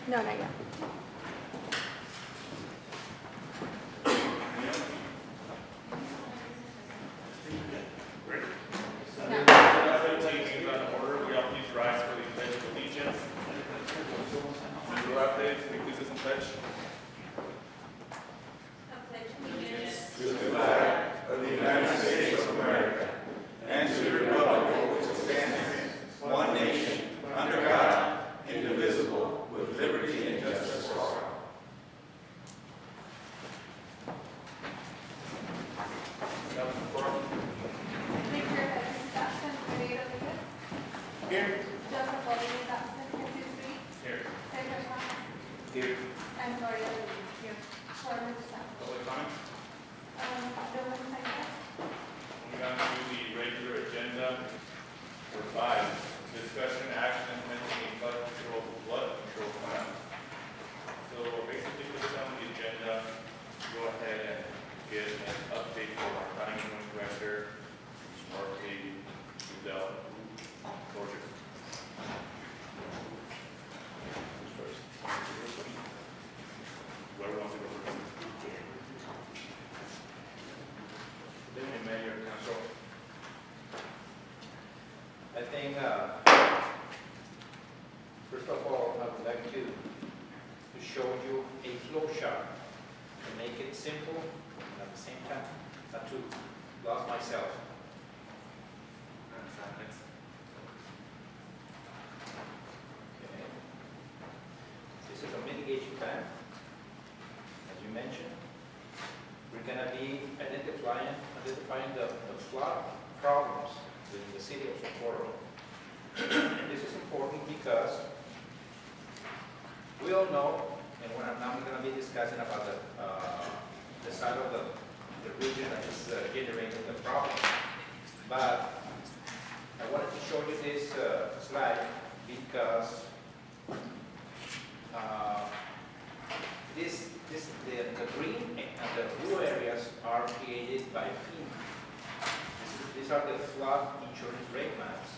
No, not yet. Great. Agenda 15 is on order. We all please rise for the pledge of allegiance. Member updates, may please listen pledge. To the flag of the United States of America and to the republic for which it stands, one nation, under God, indivisible, with liberty and justice for all. Self-report. Victor Evans Jackson, Pereira Lucas. Here. Joseph Rodriguez Jackson, Jesus Reed. Here. Cesar Thomas. Here. And Gloria Lewis. Here. Foreman Sam. Public comment. No one signed up. Moving on to the regular agenda. Number 5, discussion action implementing a flood control plan. So basically, put this on the agenda, go ahead and get an update from our planning and zoning director, Markley, Udell, Borges. Who's first? Whoever wants to go first. Deputy Mayor, Council. I think, first of all, I would like to show you a flow chart to make it simple and at the same time not to lose myself. Next. Okay. This is a mitigation plan, as you mentioned. We're going to be identifying the flood problems within the city of Socorro. And this is important because we all know, and now we're going to be discussing about the side of the region that is generating the problem. But I wanted to show you this slide because the green and the blue areas are created by FEMA. These are the flood insurance rate maps.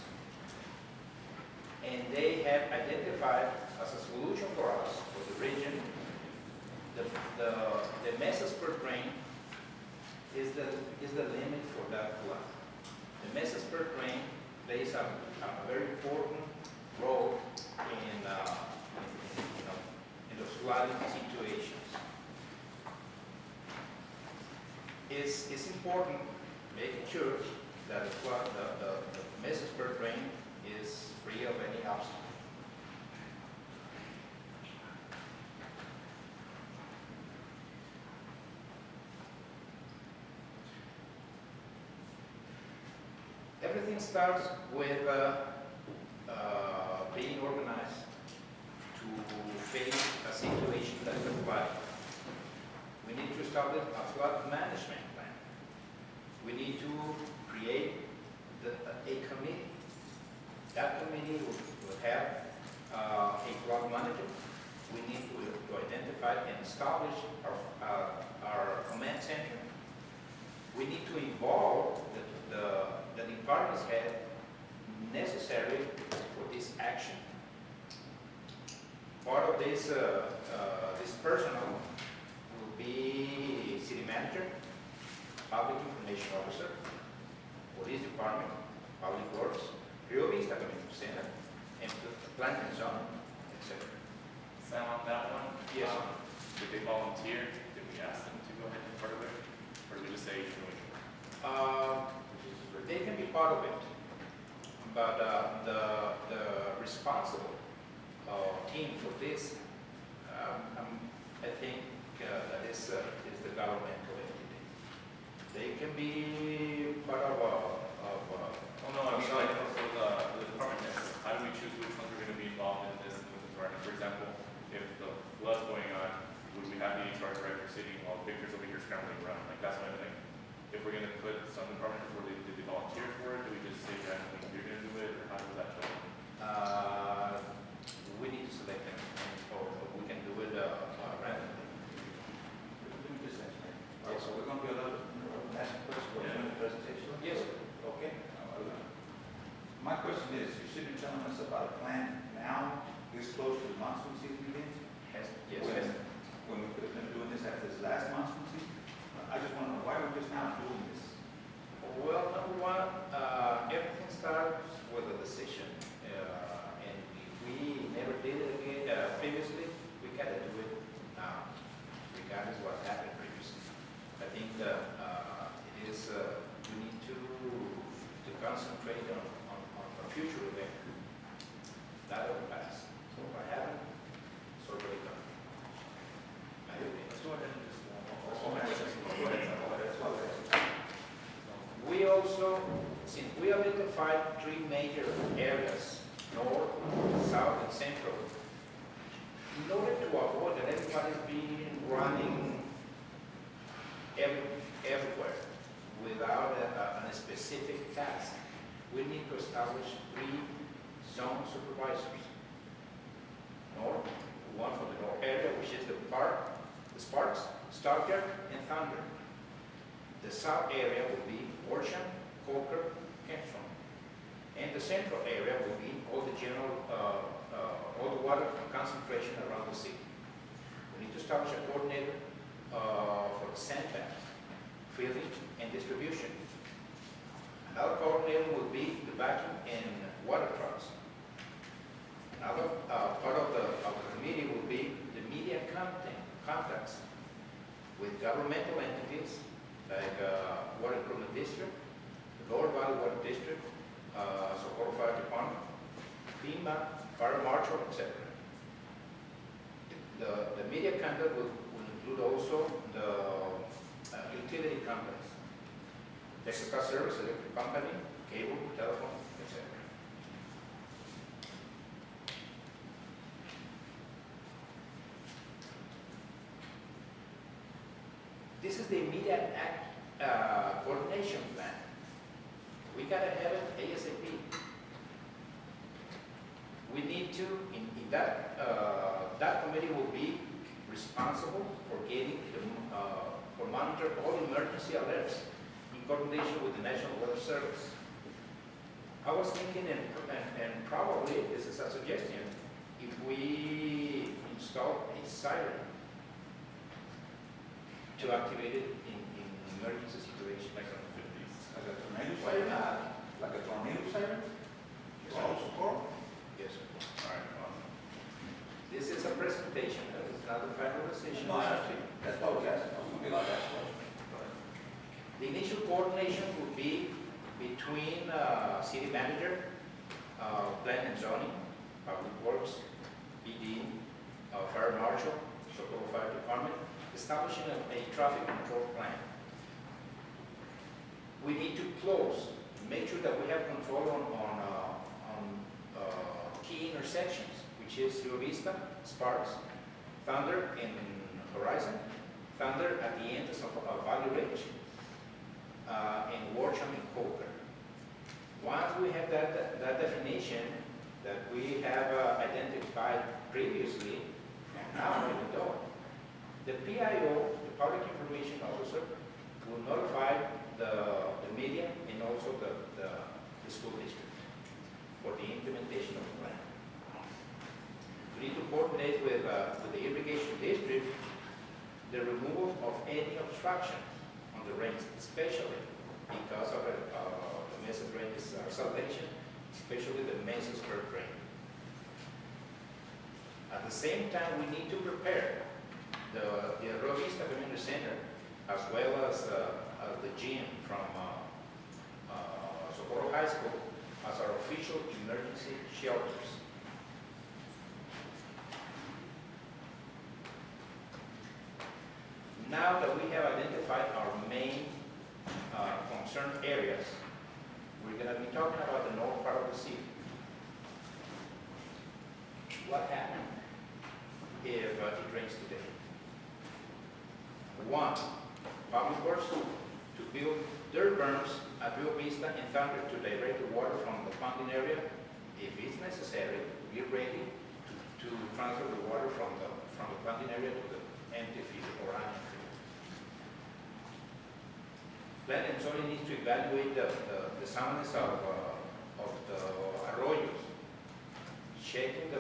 And they have identified as a solution for us, for the region, the mesas per drain is the limit for that flood. The mesas per drain plays a very important role in the flooding situations. It's important making sure that the mesas per drain is free of any obstacle. Everything starts with being organized to face a situation that is a flood. We need to establish a flood management plan. We need to create a committee. That committee will have a flood manager. We need to identify and establish our command center. We need to involve the department's head necessary for this action. Part of this personnel will be city manager, public information officer, police department, public works, Rio Vista Community Center, and planning and zoning, etc. Sam, on that one? Yes. Did they volunteer? Did we ask them to go ahead and be part of it? Or did we just say, They can be part of it, but the responsible team for this, I think that is the governmental entity. They can be part of oh no, I mean like for the department heads, how do we choose which ones are going to be involved in this and which ones aren't? For example, if the flood's going on, would we have the HR director sitting while Victor's over here scrambling around? Like that's what I think. If we're going to put some departments where did they volunteer for it, do we just say randomly you're going to do it, or how does that show? we need to select them, or we can do it randomly. Let me just ask, right? So we're going to be allowed to ask questions during the presentation? Yes. Okay. My question is, you should be telling us about a plan now, this close to the monsoon season again? as this last month's meeting? I just want to know, why are we just now doing this? Well, number one, everything starts with a decision. And if we never did it again, previously, we gotta do it now, regardless of what happened previously. I think it is, we need to concentrate on a future event, not on the past. So what happened, it's already done. My opinion. Let's go ahead and just We also, since we identified three major areas, north, south, and central, in order to avoid that everybody's being running everywhere without a specific task, we need to establish three zone supervisors. North, one for the north area, which is the park, the Sparks, Stockyard, and Thunder. The south area will be Worsham, Coker, Kempston. And the central area will be all the general, all the water concentration around the city. We need to establish a coordinator for the sandbags, filling, and distribution. Another coordinator will be the vacuum and water trucks. Another part of the committee will be the media contacts with governmental entities like Water Improvement District, the Lower Valley Water District, Socorro Fire Department, FEMA, Fire Marshal, etc. The media contact will include also the utility companies, Texaco Service, electric company, cable, telephone, etc. This is the immediate act coordination plan. We gotta have it ASAP. We need to, in that, that committee will be responsible for getting for monitor all emergency alerts in coordination with the National Weather Service. I was thinking, and probably this is a suggestion, if we install a siren to activate it in emergency situations. Like on the 50s. Like a tornado siren? Like a tornado siren? Oh, Socorro? Yes, sir. All right, awesome. This is a presentation, that is not a final decision. No, I understand. That's what I was asking. I was gonna be like that. The initial coordination would be between city manager, plan and zoning, public works, PD, fire marshal, Socorro Fire Department, establishing a traffic control plan. We need to close, make sure that we have control on key intersections, which is Rio Vista, Sparks, Thunder, and Horizon, Thunder at the end of Valley Ridge, and Worsham and Coker. Once we have that definition that we have identified previously, now we know. The PIO, the Public Information Officer, will notify the media and also the school district for the implementation of the plan. We need to coordinate with the irrigation district the removal of any obstruction on the drains, especially because of the mesa drainage salvation, especially the mesa spur drain. At the same time, we need to prepare the Rio Vista Community Center, as well as the gym from Socorro High School, as our official emergency shelters. Now that we have identified our main concern areas, we're going to be talking about the north part of the city. What happened if it rains today? One, public works to build dirt berms at Rio Vista and Thunder to divert the water from the pumping area. If it's necessary, be ready to transfer the water from the pumping area to the empty field or unempty field. Plan and zoning needs to evaluate the soundness of the arroyos, checking the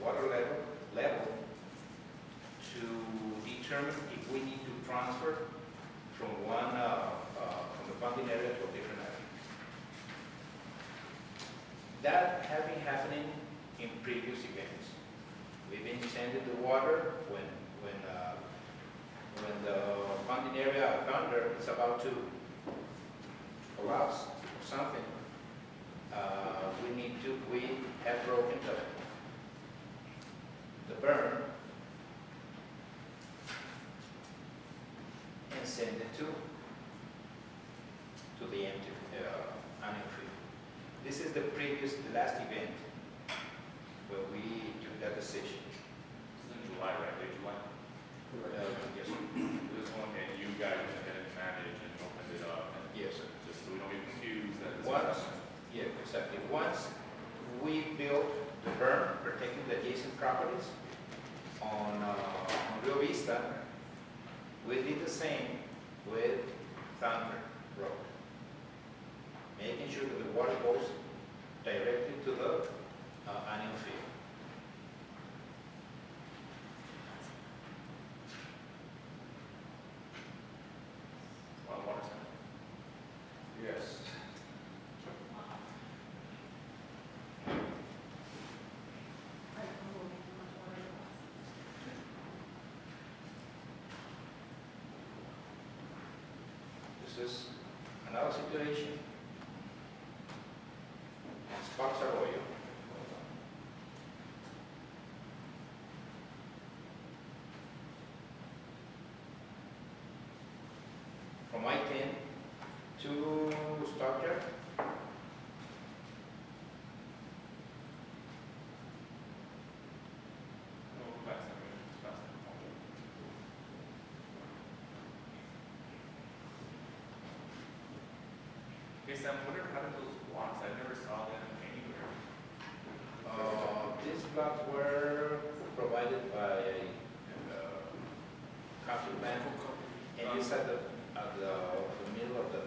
water level to determine if we need to transfer from from the funding area to a different area. That has been happening in previous events. We've been sending the water when the funding area of Thunder is about to collapse or something. We have broken the burn and send it to the empty annual field. This is the last event where we took that decision. It's in July, right, late July? Yes, sir. This one, and you guys went ahead and managed and opened it up, and Yes, sir. just so we don't get confused that this is. Once, yeah, exactly. Once we built the berm protecting the adjacent properties on Rio Vista, we did the same with Thunder Road, making sure that the water goes directly to the annual field. On water center. Yes. This is another situation. Sparks Arroyo. From I-10 to Stockyard. No, last time, last time. Hey Sam, whatever happened to those blocks? I never saw them anywhere. These blocks were provided by Capital Bank, and it's at the middle of the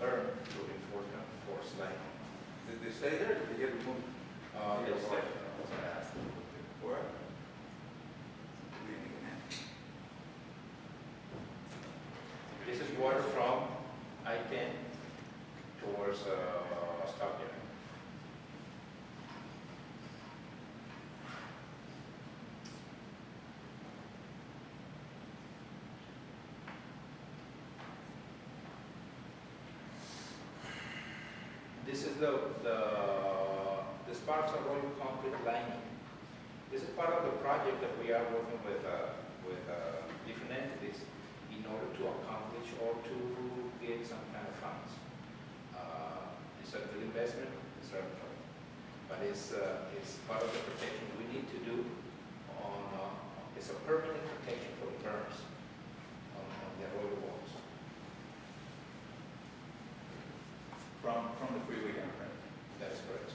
berm to reinforce them for sliding. Did they stay there? Did they get removed? Yes, sir. That's what I asked. Where? This is water from I-10 towards Stockyard. This is the Sparks Arroyo concrete lining. This is part of the project that we are working with different entities in order to accomplish or to get some kind of funds. It's a good investment, it's a, but it's part of the protection we need to do on, it's a permanent protection for the berms on the arroyo walls. From the freeway down, right? That's correct.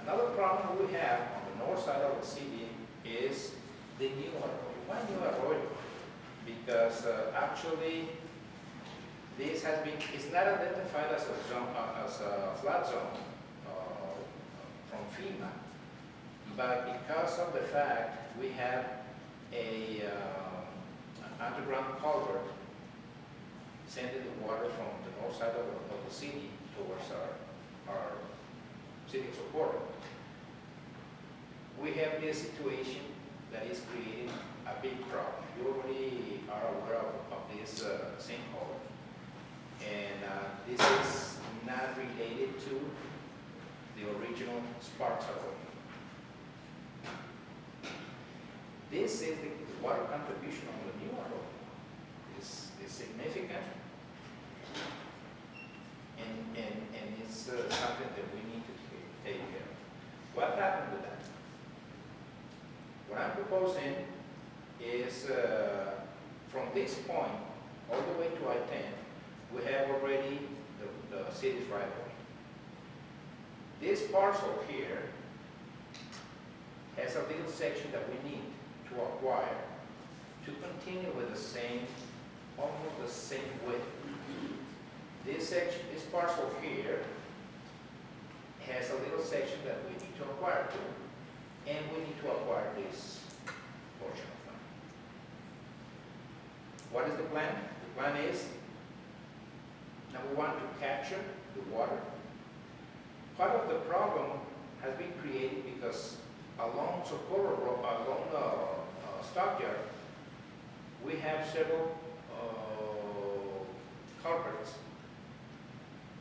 Another problem we have on the north side of the city is the new arroyo. Why new arroyo? Because actually this has been, it's not identified as a zone, as a flood zone from FEMA, but because of the fact we have an underground culvert sending the water from the north side of the city towards our city support. We have this situation that is creating a big problem. You already are aware of this sinkhole, and this is not related to the original Sparks Arroyo. This is the water contribution on the new arroyo is significant, and it's something that we need to take care of. What happened with that? What I'm proposing is from this point all the way to I-10, we have already the city's right of way. This parcel here has a little section that we need to acquire to continue with the same, almost the same width. This section, this parcel here has a little section that we need to acquire too. and we need to acquire this portion of land. What is the plan? The plan is, number one, to capture the water. Part of the problem has been created because along Socorro Road, along Stockyard, we have several culverts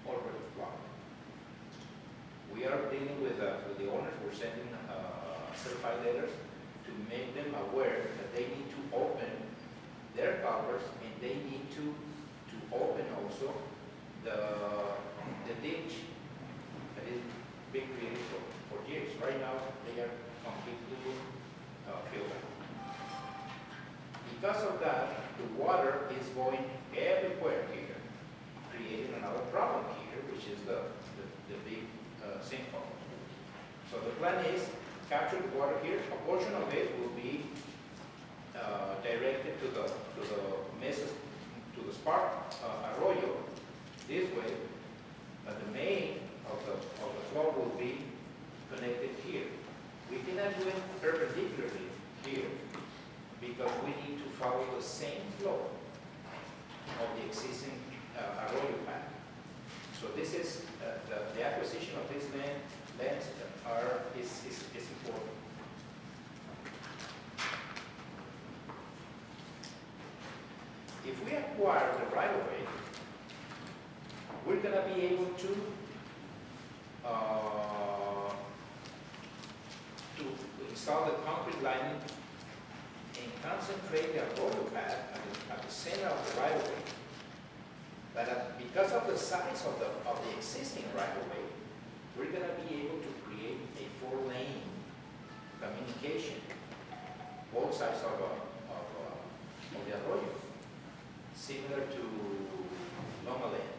already blocked. We are dealing with the owners. We're sending certified letters to make them aware that they need to open their culverts, and they need to open also the ditch that is being created for years. Right now, they are completely filled up. Because of that, the water is going everywhere here, creating another problem here, which is the big sinkhole. So the plan is capture the water here. A portion of it will be directed to the Spark Arroyo this way, but the main of the flow will be connected here. We cannot do it perpendicularly here because we need to follow the same flow of the existing arroyo path. So this is the acquisition of this lands is important. If we acquire the right of way, we're going to be able to install the concrete lining and concentrate the arroyo path at the center of the right of way. But because of the size of the existing right of way, we're going to be able to create a 4-lane communication both sides of the arroyo, similar to Loma Land,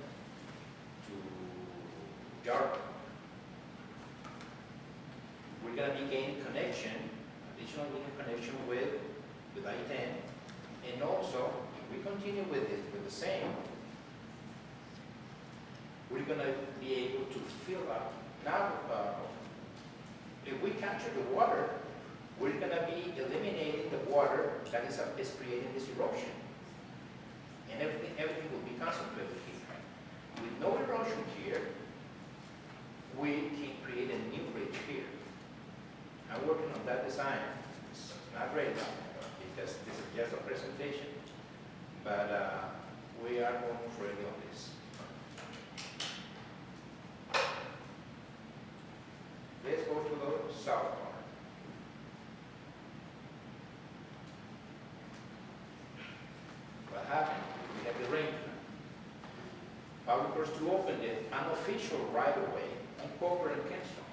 to Jarpa. We're going to be gaining additional connection with I-10, and also, if we continue with the same, we're going to be able to fill up. Now, if we capture the water, we're going to be eliminating the water that is creating this erosion. And everything will be concentrated here. With no erosion here, we can create a new bridge here. I'm working on that design. It's not great now, because this is just a presentation, but we are almost ready on this. Let's go to the south part. What happened? We had the rain. Public Works to open the unofficial right-of-way on Coker and Kenston.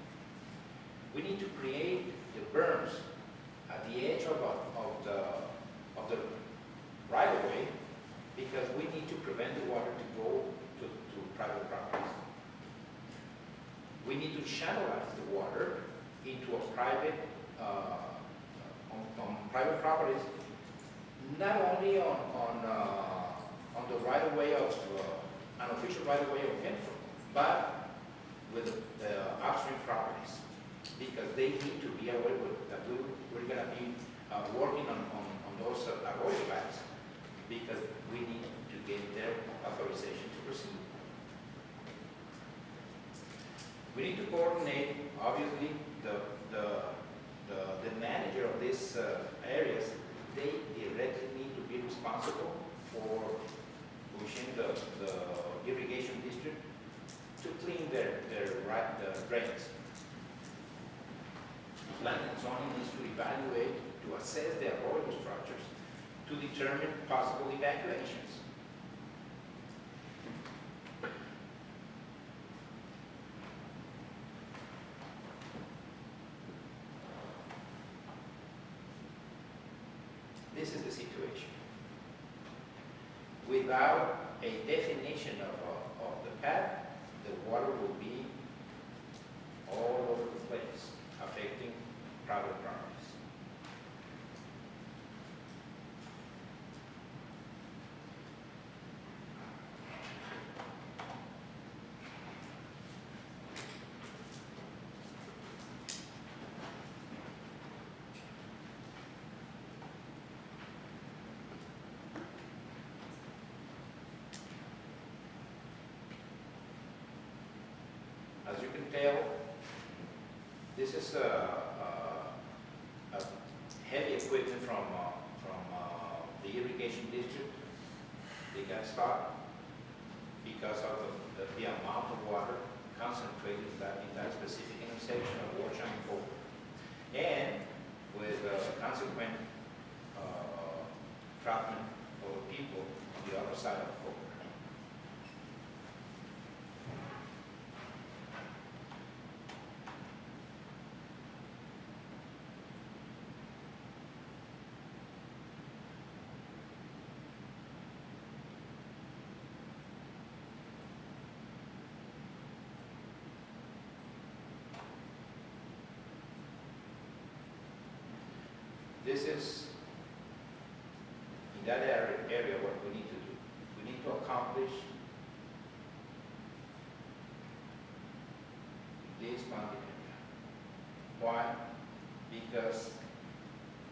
We need to create the berms at the edge of the right-of-way because we need to prevent the water to go to private properties. We need to channelize the water into a private, on private properties, not only on the right-of-way of, unofficial right-of-way of Kenston, but with the upstream properties, because they need to be aware that we're going to be working on those arroyo paths, because we need to get their authorization to proceed. We need to coordinate, obviously, the manager of these areas. They directly need to be responsible for pushing the irrigation district to clean their drains. Planning and zoning needs to evaluate, to assess the arroyo structures, to determine possible evacuations. This is the situation. Without a definition of the path, the water will be all over the place, affecting private properties. tell, this is a heavy equipment from the irrigation district. They got stopped because of the amount of water concentrated in that specific intersection of Warsham and Polk. And with consequent treatment of people on the other side of Polk. This is, in that area what we need to do. We need to accomplish this boundary area. Why? Because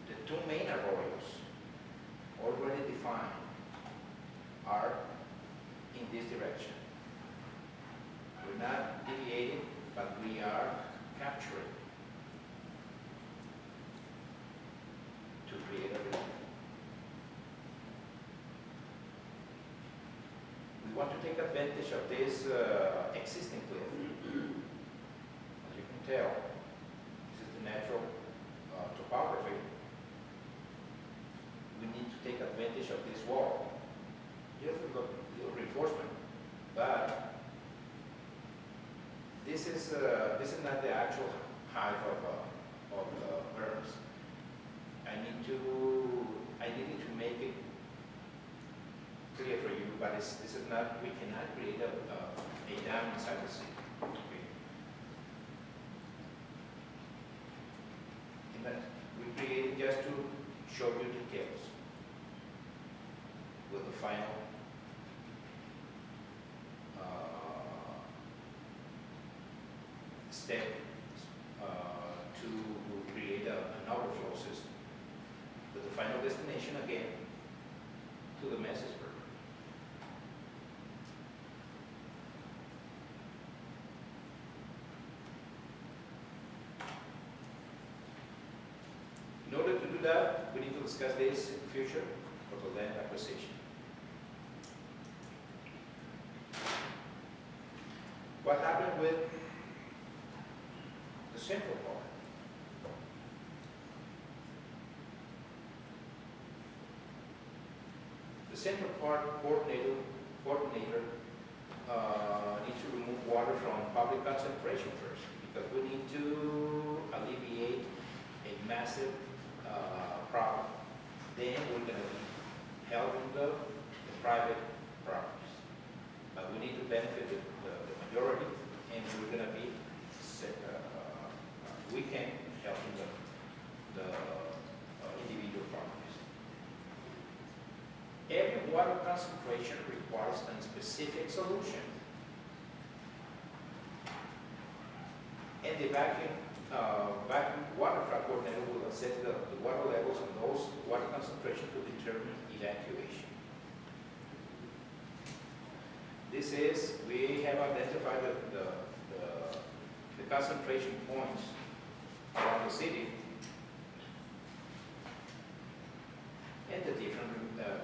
the two main arroyos already defined are in this direction. We're not deviating, but we are capturing to create a river. We want to take advantage of this existing cliff. As you can tell, this is the natural topography. We need to take advantage of this wall. Just a little reinforcement, but this is not the actual height of the berms. I needed to make it clear for you, but this is not, we cannot create a dam inside the sea. Okay. And that we created just to show you details with the final step to create an overflow system with the final destination again to the Messisburg. In order to do that, we need to discuss this in the future for the land acquisition. What happened with the central part? The central part coordinator needs to remove water from public concentration first, because we need to alleviate a massive problem. Then we're going to be helping the private properties. But we need to benefit the majority, and we're going to be, we can help the individual properties. Every water concentration requires a specific solution. And the vacuum water truck coordinator will assess the water levels and those water concentration to determine evacuation. This is, we have identified the concentration points around the city and the different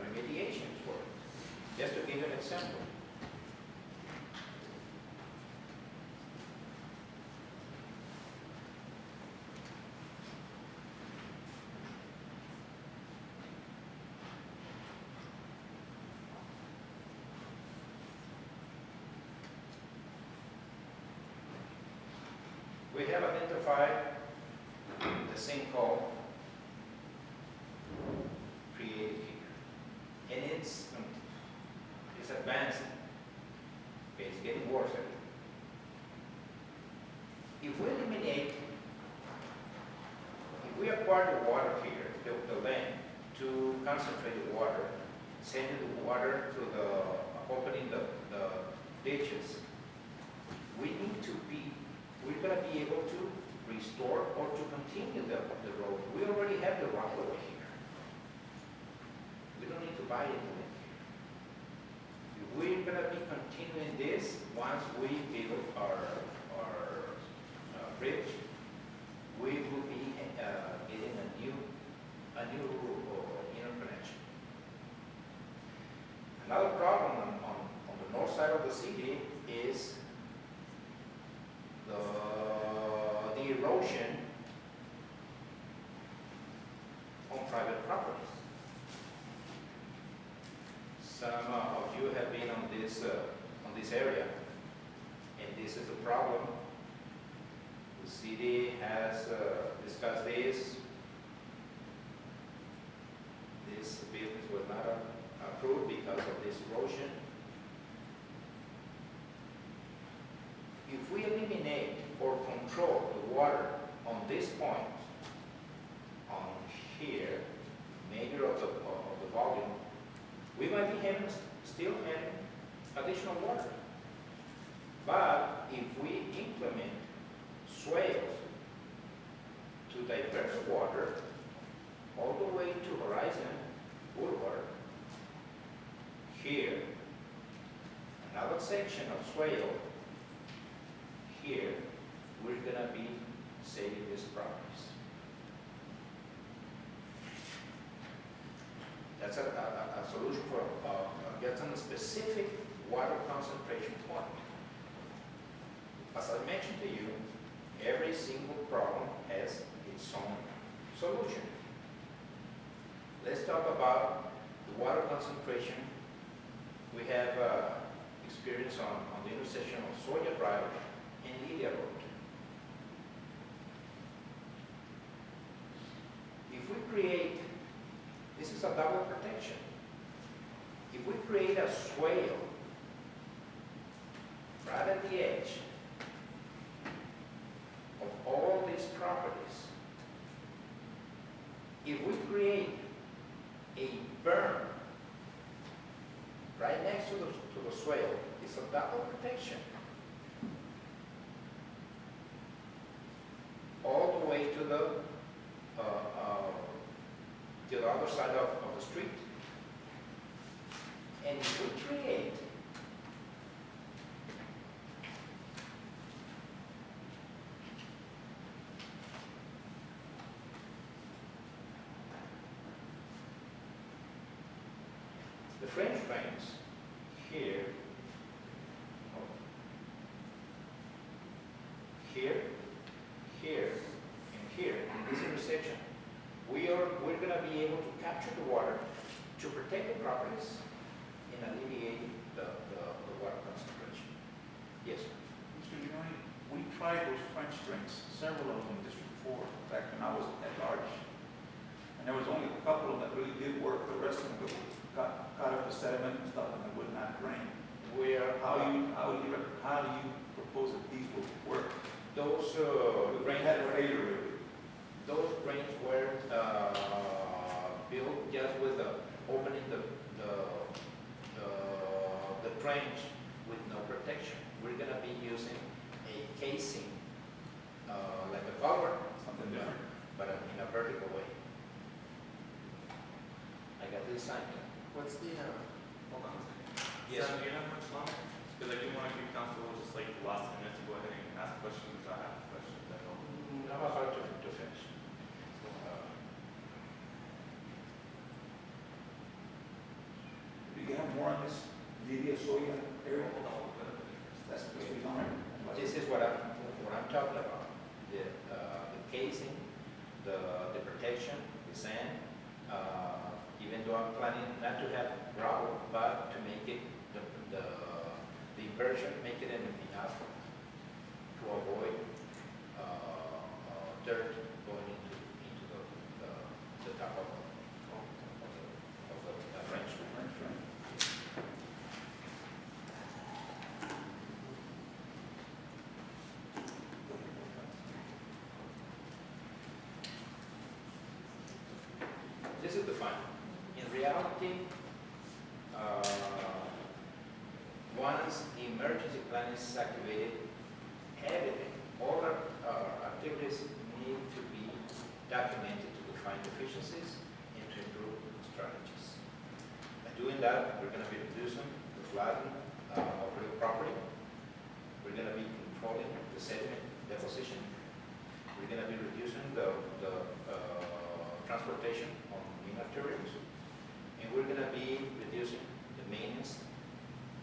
remediations for it. Just to give you an example. We have identified the sinkhole created here, and it's advancing. Okay, it's getting worse. If we acquire the water here, the land, to concentrate the water, sending the water to opening the ditches, we're going to be able to restore or to continue the road. We already have the right of way here. We don't need to buy it here. We're going to be continuing this once we build our erosion on private properties. Some of you have been on this area, and this is a problem. The city has discussed this. This business was not approved because of this erosion. If we eliminate or control the water on this point, on here, major of the volume, we might be still having additional water. But if we implement swales to divert the water all the way to Horizon Boulevard, here, another section of swale, here, we're gonna be saving these properties. That's a solution for getting a specific water concentration point. As I mentioned to you, every single problem has its own solution. Let's talk about the water concentration. We have experience on the intersection of Sawyer Drive and Lilia Road. If we create, this is a double protection. If we create a swale right at the edge of all these properties, if we create a berm right next to the swale, it's a double protection. All the way to the other side of the street. And if we create the French drains here, here, here, and here, in this intersection, we're going to be able to capture the water to protect the properties and alleviate the water concentration. Yes, sir. Mr. Giovanni, we tried those French drains, several of them in District 4, back when I was at large. And there was only a couple of them that really did work. The rest of them got caught up with sediment and stuff, and they would not drain. How do you propose that these will work? Those drains had a failure rate. Those drains were built just with opening the trench with no protection. We're going to be using a casing, like a culvert, Something different. but in a vertical way. I got this sign. What's the, hold on a second. Yes. Sam, do you have much longer? Because I do want to give council just like the last minute to go ahead and ask questions. I have questions. I know. I'm about to finish. Do you have more on this Lidia Soya area? Hold on, we're gonna finish first. That's what we're on. This is what I'm talking about. The casing, the protection, the sand. Even though I'm planning not to have gravel, but to make it the inversion, make it in asphalt to avoid dirt going into the top of the French. This is the fun. In reality, once the emergency plan is activated, everything, all our activities need to be documented to define deficiencies and to improve strategies. By doing that, we're going to be reducing the flooding of real property. We're going to be controlling the sediment deposition. We're going to be reducing the transportation on main arterials. And we're going to be reducing the maintenance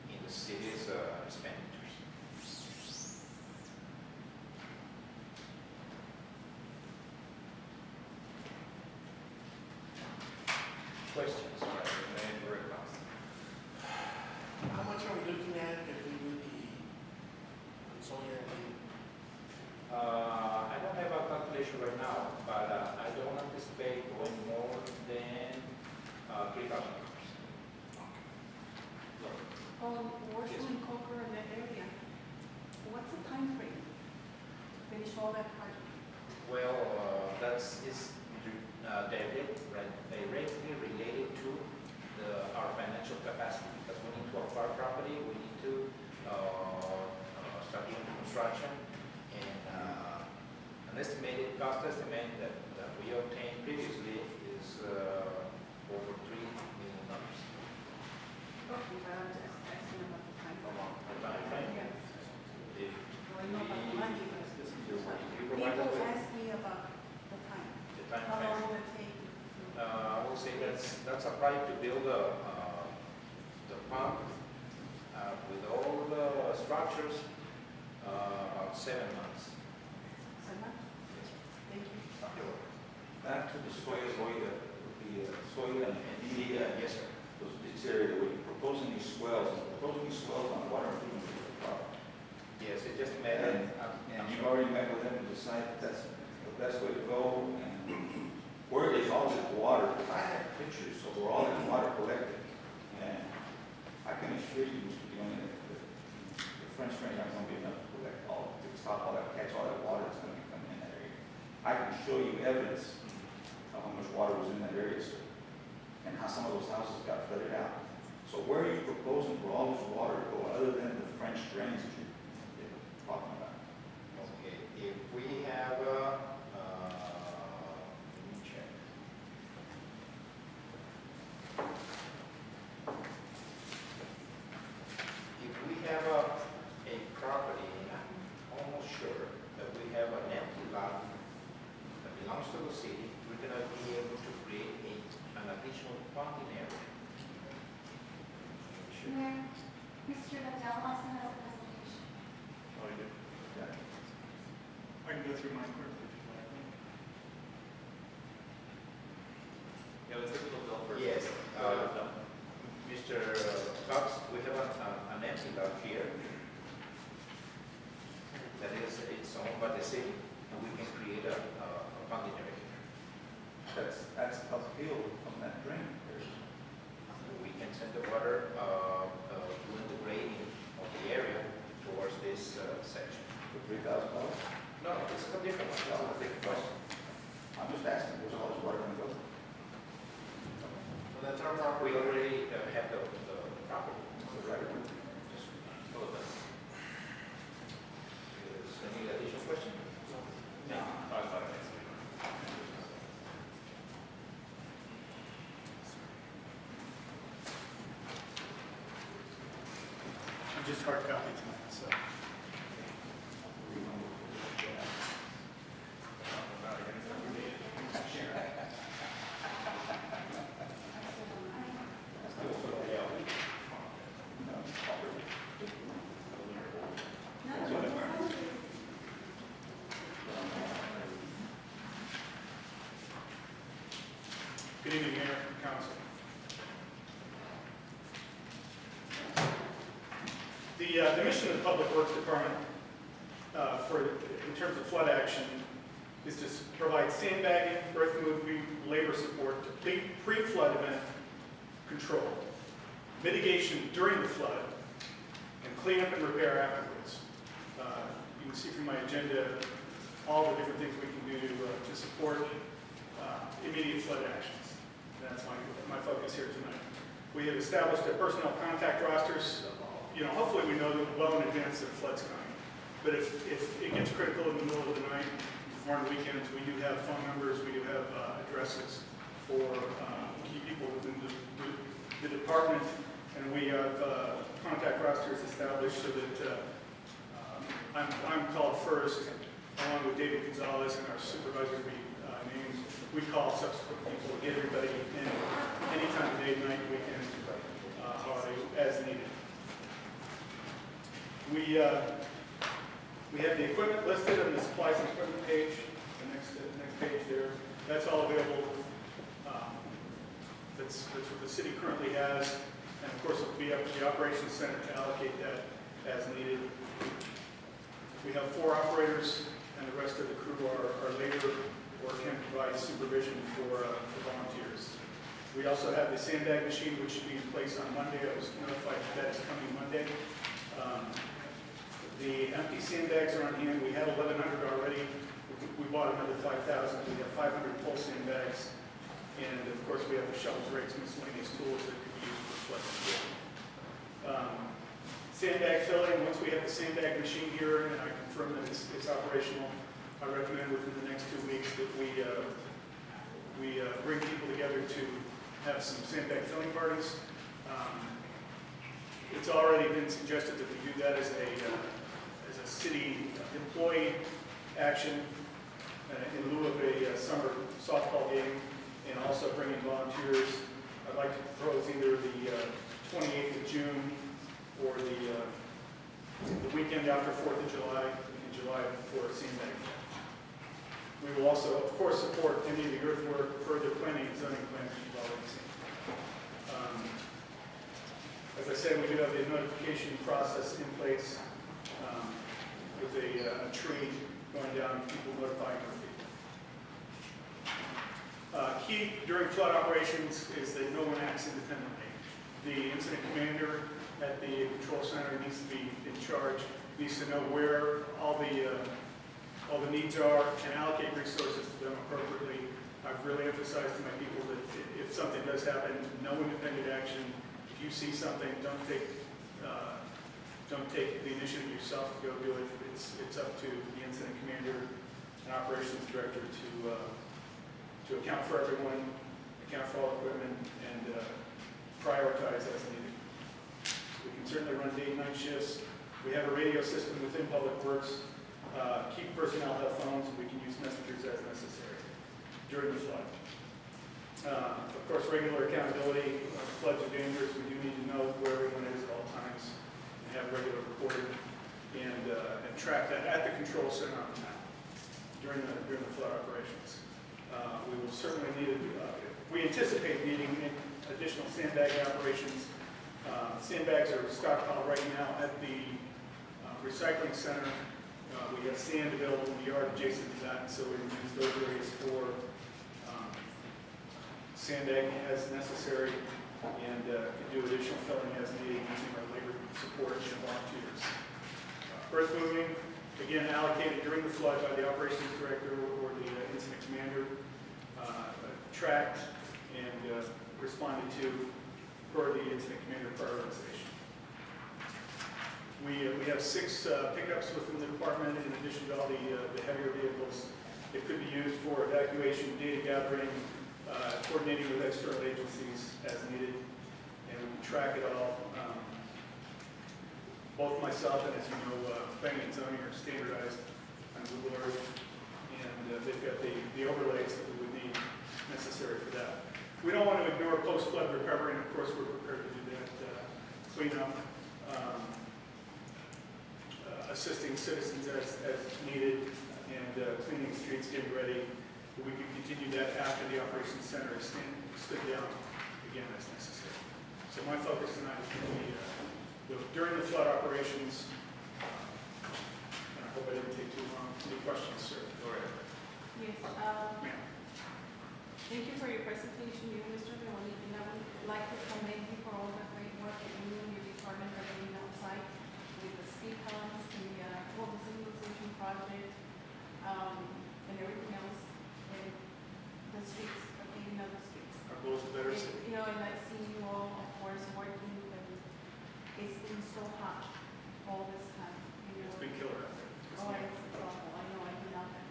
in the city's expenditures. $3,000. Worship and Coker in that area, what's the time frame to finish all that project? Well, that's is directly related to our financial capacity, because we need to acquire property, we need to start doing construction, and an estimated cost estimate that we obtained previously is over $3 million. Okay, but I'm just asking about the time frame. The time frame. Yes. If Well, I know about the money, but you provide us people with ask me about the time. the time How frame. long will it take? I will say that's applied to build the pump with all the structures, about 7 months. Sana? Thank you. Back to the soil and media. Yes, sir. This area where you're proposing these swells on water improvement project. Yes, it just made it. And you've already met with them to decide that that's the best way to go, and where is all this water? Because I have pictures of where all this water collected, and I can assure you, Mr. Leone, that the French drain not going to be enough to collect all, to stop all that, catch all that water that's going to be coming in that area. I can show you evidence of how much water was in that area, sir, and how some of those houses got flooded out. So where are you proposing for all this water to go, other than the French drains that you're talking about? Okay, if we have, let me check. If we have a property, I'm almost sure that we have an empty lot that belongs to the city, we're gonna be able to create an additional parking area. Sure. Mayor, Mr. Rendell also has a presentation. Oh, you do? Yeah. I can go through mine quickly if you'd like. Yeah, let's get the bill first. Yes, No. Mr. Cox, we have an empty lot here that is, it's owned by the city, and we can create a parking area here. That's uphill from that drain. We can send the water, doing the grading of the area towards this section. For $3,000? No, this is a different one. That's a big question. I'm just asking, where's all this water going to go? So that's our property. We already have the property. Right. Just follow that. Is any additional question? No. Talk about it next week. I'm just hard copy tonight, so. Not against every day. Good evening, Mayor and Council. The mission of the Public Works Department in terms of flood action is to provide sandbagging, earth moving, labor support to pre-flood event control, mitigation during the flood, and cleanup and repair afterwards. You can see from my agenda all the different things we can do to support immediate flood actions. That's my focus here tonight. We have established a personnel contact rosters. Hopefully we know well in advance that a flood's coming. But if it gets critical in the middle of the night, or on the weekends, we do have phone numbers, we do have addresses for key people within the department, and we have contact rosters established so that I'm called first, along with David Gonzalez and our supervisor names. We call subsequent people, get everybody in anytime of day, night, weekend, holiday, as needed. We have the equipment listed on the supplies and equipment page, the next page there. That's all available. That's what the city currently has, and of course it'll be up to the operations center to allocate that as needed. We have 4 operators, and the rest of the crew are labor or can provide supervision for volunteers. We also have the sandbag machine, which should be in place on Monday. I was notified that is coming Monday. The empty sandbags are on hand. We had 1,100 already. We bought another 5,000. We have 500 full sandbags. And of course, we have the shovels, rakes, miscellaneous tools that could be used for flood control. Sandbag filling, once we have the sandbag machine here and I confirm that it's operational, I recommend within the next 2 weeks that we bring people together to have some sandbag filling parties. It's already been suggested that we do that as a city employee action in lieu of a summer softball game, and also bring in volunteers. I'd like to propose either the 28th of June or the weekend after 4th of July, in July, for a sandbag. We will also, of course, support any of the earthwork, further planning and zoning plans that you've already seen. As I said, we do have a notification process in place with a tree going down, people notifying other people. Key during flood operations is that no one acts independently. The incident commander at the control center needs to be in charge, needs to know where all the needs are and allocate resources to them appropriately. I've really emphasized to my people that if something does happen, no independent action. If you see something, don't take the initiative yourself to go do it. It's up to the incident commander and operations director to account for everyone, account for all equipment, and prioritize as needed. We can certainly run day and night shifts. We have a radio system within Public Works. Keep personnel have phones. We can use messengers as necessary during the flood. Of course, regular accountability. Floods are dangerous. We do need to know where everyone is at all times and have regular reporting and track that at the control center on the map during the flood operations. We will certainly need we anticipate needing additional sandbagging operations. Sandbags are stockpiled right now at the recycling center. We have sand available in the yard adjacent to that, so we can use those areas for sandbagging as necessary and can do additional filling as needed using our labor support and volunteers. Earth moving, again, allocated during the flood by the operations director or the incident commander, tracked and responded to per the incident commander prioritization. We have 6 pickups within the department in addition to all the heavier vehicles. It could be used for evacuation, data gathering, coordinating with external agencies as needed, and we can track it all. Both myself and, as you know, planning and zoning are standardized on Google Earth, and they've got the overlays that we would need necessary for that. We don't want to ignore post-flood recovery, and of course we're prepared to do that. Cleanup, assisting citizens as needed, and cleaning streets, getting ready. We can continue that after the operations center is stood down again as necessary. So my focus tonight is going to be during the flood operations. And I hope I didn't take too long. Any questions, sir? Go ahead. Yes, Ma'am. thank you for your presentation, you, Mr. Leone, and I would like to commend you for all the great work that you and your department are doing outside with the speed humps, the signalization project, and everything else, and the streets, the cleaning of the streets. Our goals are better. You know, and I've seen you all, of course, working, and it's been so hot all this time. You know. It's been killer out there. Oh, it's awful, I know, I do not that.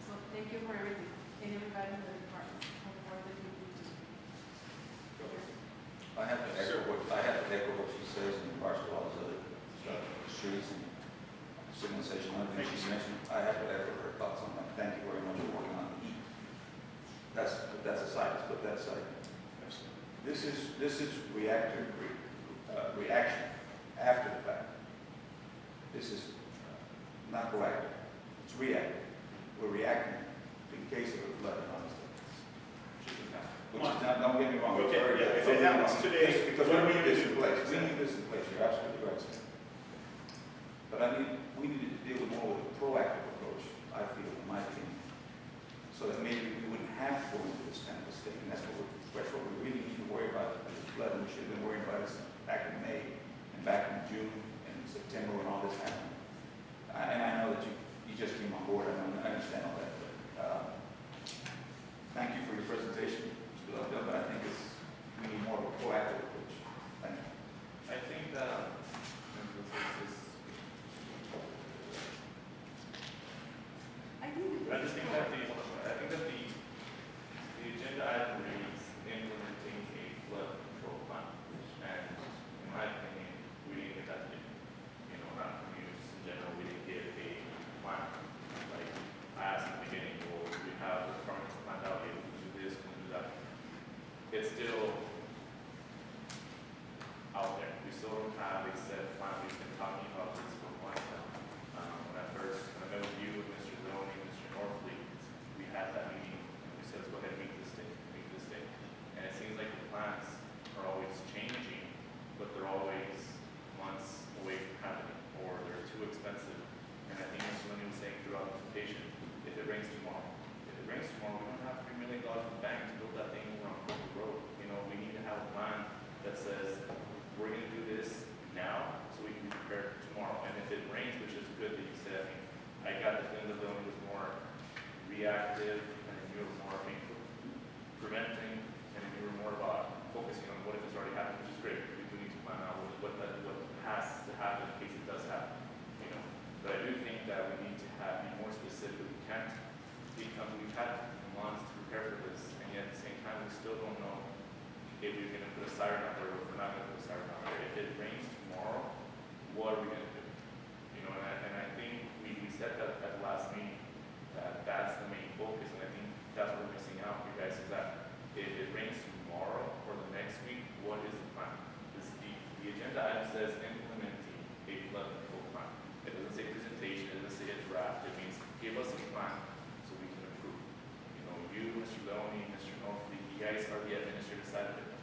So thank you for everything, and everybody in the department, for the work that you do. I have to echo what she says in regards to all this other stuff, streets and signalization, other things she mentioned. I have to echo her thoughts on that. Thank you very much for working on the heat. That's aside, let's put that aside. This is reaction after the fact. This is not proactive, it's reactive. We're reacting in case of a flood and all this stuff. Which is not, don't get me wrong. Okay, Sorry, yeah, if don't it get me happens wrong. today, Just because what we do we need this do? in place. We need this in place, you're absolutely right, sir. But we needed to deal more with a proactive approach, I feel, in my opinion. So that maybe we wouldn't have to go into this kind of a state, and that's what we really need you should have been worrying about this back in May and back in June and September when all this happened. And I know that you just came on board, I understand all that, but thank you for your presentation, Mr. Lundell, but I think we need more of a proactive approach. Thank you. I think that, I just think that the agenda item reads implementing a flood control plan. And in my opinion, we didn't get that, not from you, just in general, we didn't get a plan. Like I asked in the beginning, well, we have the department planned out, hey, we can do this, we can do that. It's still out there. We still don't have a set plan. We've been talking about this for months now. When I met with you, Mr. Zoni, Mr. Norfleet, we had that meeting, and we said, let's go ahead and meet this day. And it seems like the plans are always changing, but they're always months away from happening, or they're too expensive. And I think Mr. Zoni was saying throughout the presentation, if it rains tomorrow, we don't have $3 million in the bank to build that thing over on Corporate Road. We need to have a plan that says, we're going to do this now so we can be prepared for tomorrow. And if it rains, which is good that you said, I got the feeling that it was more reactive and you were more preventing and you were more about focusing on what if it's already happened, which is great. We do need to plan out what has to happen in case it does happen. But I do think that we need to be more specific. We can't become, we've had months to prepare for this, and yet at the same time, we still don't know if we're going to put a siren out there or if we're not going to put a siren out there. If it rains tomorrow, what are we going to do? And I think we said that at the last meeting, that that's the main focus, and I think that's what we're missing out, you guys, is that if it rains tomorrow or the next week, what is the plan? The agenda item says implementing a flood control plan. It doesn't say presentation, it doesn't say a draft, it means give us a plan so we can improve. You, Mr. Leone, Mr. Norfleet, you guys are the administrative side of it.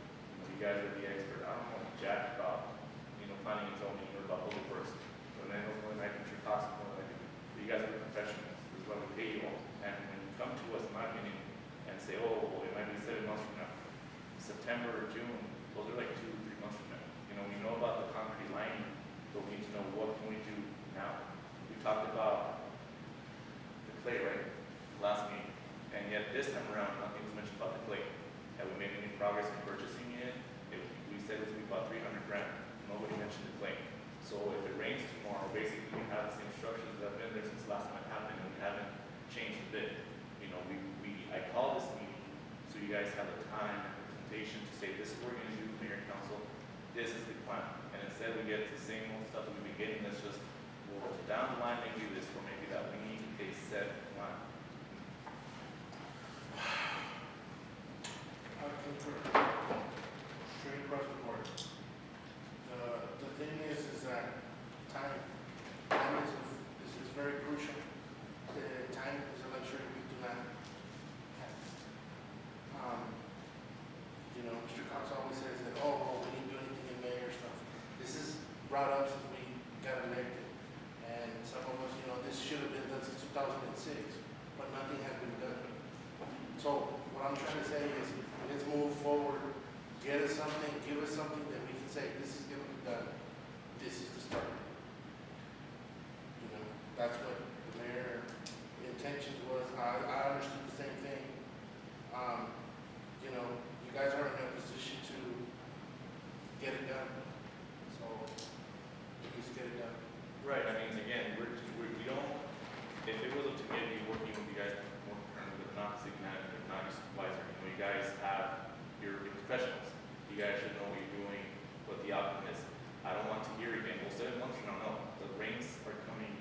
You guys are the expert. I don't know jack about, planning and zoning or about public works. And then those more like Mr. Cox, more like you guys are the professionals. This is why we pay you all. And when you come to us, in my opinion, and say, oh, well, it might be 7 months from now, September or June, those are like 2 or 3 months from now. We know about the concrete lining, but we need to know what can we do now. We talked about the clay, right? Last meeting. And yet this time around, nothing was mentioned about the clay. Have we made any progress in purchasing it? We said it was about $300,000. Nobody mentioned the clay. So if it rains tomorrow, basically we have the same structures that have been there since last time it happened, and we haven't changed a bit. I called this meeting so you guys have a time and presentation to say this is what we're going to do, Mayor and Council. This is the plan. And instead we get the same old stuff that we've been getting. That's just, well, down the line maybe this or maybe that. We need a set plan. Straight across the board. The thing is that time is very crucial. Time is a luxury we do not have. Mr. Cox always says that, oh, we didn't do anything in May or stuff. This is brought up since we got elected. And some of us, this should have been done since 2006, but nothing has been done. So what I'm trying to say is, let's move forward, get us something, give us something that we can say, this is going to be done. This is the start. That's what the mayor's intentions was. I understood the same thing. You guys are in a position to get it done. So please get it done. Right. Again, we don't, if it was up to me, I'd be working with you guys more currently, but not city manager, not your supervisor. You guys have, you're professionals. You guys should know what you're doing, what the outcome is. I don't want to hear again, well, 7 months from now, no. The rains are coming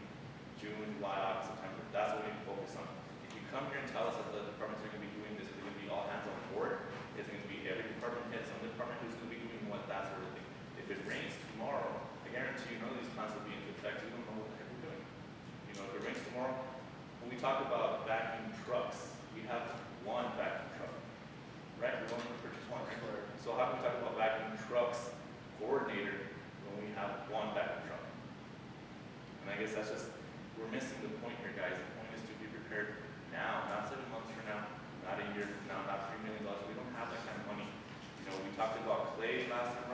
June, July, August, September. That's what we need to focus on. If you come here and tell us that the departments are going to be doing this, it's going to be all hands on board. It's going to be every department head, some department who's going to be doing what, that sort of thing. If it rains tomorrow, I guarantee you none of these plans will be into effect. We don't know what the heck we're doing. If it rains tomorrow, when we talk about vacuum trucks, we have one vacuum truck, right? We only purchase one, right? So how can we talk about vacuum trucks coordinator when we have one vacuum truck? And I guess that's just, we're missing the point here, guys. The point is to be prepared now, not 7 months from now, not a year from now, not $3 million. We don't have that kind of money. We talked about clay last time.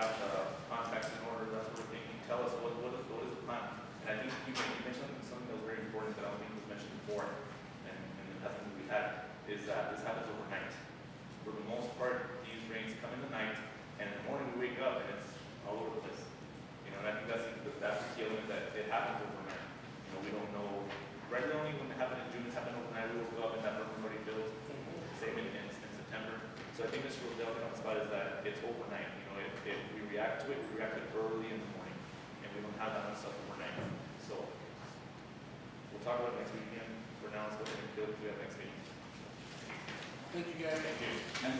have the contacts in order, that's what we're thinking. Tell us what is the plan? And I think you mentioned something that was very important that I don't think was mentioned before, and I think we had, is that this happens overnight. For the most part, these rains come in the night, and in the morning we wake up and it's all over the place. You know, and I think that's the key element, that it happens overnight. You know, we don't know, regularly when it happened in June, it happened overnight, we woke up and that room was already filled. Same in September. So I think Mr. Rodell hit on the spot is that it's overnight. You know, if we react to it, we react to it early in the morning, and we don't have that much stuff overnight. So we'll talk about it next week again. For now, let's go ahead and do it next meeting. Thank you, guys. Thank you. And